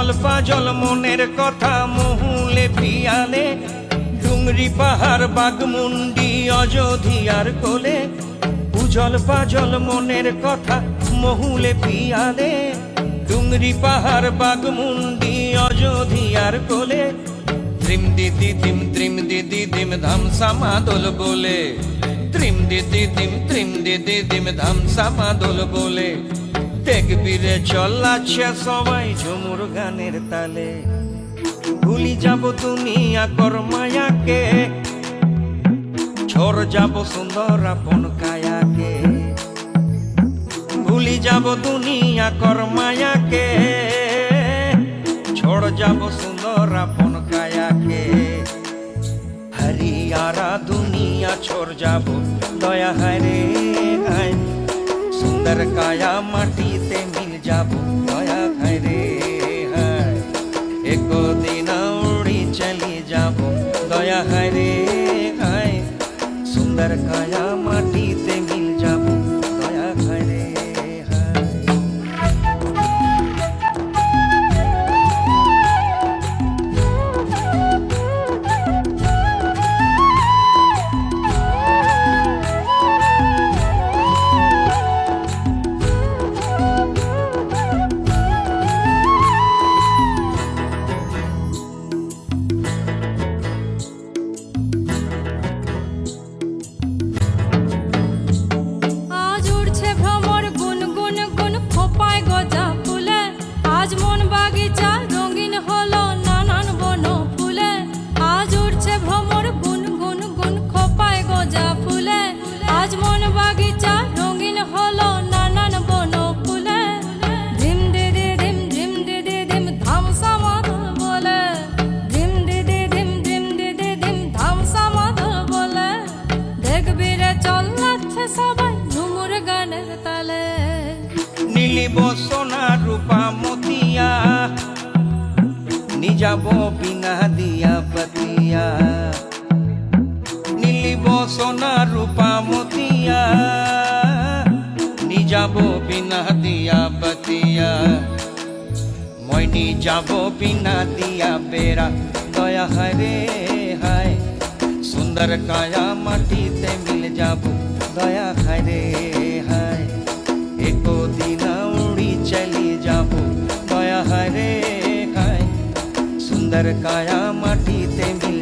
Ujal puzzle মনের কথা মহুলে পিয়ালে, ডুংরি পাহাড় বাগমুন্ডি অযোধিয়ার কোলে। উজল পাজল মনের কথা মহুলে পিয়ালে, ডুংরি পাহাড় বাগমুন্ডি অযোধিয়ার কোলে। ত্রিম দিদি দিম ধামসা মাদল বলে, ত্রিম দিদি দিম ধামসা মাদল বলে। দেখবি রে চলাচ্ছে সবাই ঝুমুর গানের তালে। ভুলি যাব দুনিয়া কর মায়াকে, ঝড় যাব সুন্দর আপন কায়াকে। ভুলি যাব দুনিয়া কর মায়াকে, ঝড় যাব সুন্দর আপন কায়াকে। হরিয়ারা দুনিয়া छोड़ যাব দয়া হায় রে হায়, সুন্দর কায়া মাটিতে মিল যাব দয়া হায় রে হায়। একদিন উড়ি চলি যাব দয়া হায় রে হায়, সুন্দর কায়া মাটিতে মিল যাব দয়া হায় রে হায়। আজ মন বাগিচা রঙিন হলো নানান বন ফুলে। আজ উঠছে ভ্রমর গুন গুন গুন খোপায় গজা ফুলে। আজ মন বাগিচা রঙিন হলো নানান বন ফুলে। ধিম দিদি দিম ধামসা মাদল বলে, ধিম দিদি দিম ধামসা মাদল বলে। দেখবি রে চলাচ্ছে সবাই ঝুমুর গানের তালে। নীলিব সোনা রূপা মতিয়া, নিজাব বিনা দিয়া পতিয়া। নীলিব সোনা রূপা মতিয়া, নিজাব বিনা দিয়া পতিয়া। মইনি যাব বিনা দিয়া বেড়া দয়া হায় রে হায়, সুন্দর কায়া মাটিতে মিল যাব দয়া হায় রে হায়। একদিন উড়ি চলি যাব দয়া হায় রে হায়, সুন্দর কায়া মাটিতে মিল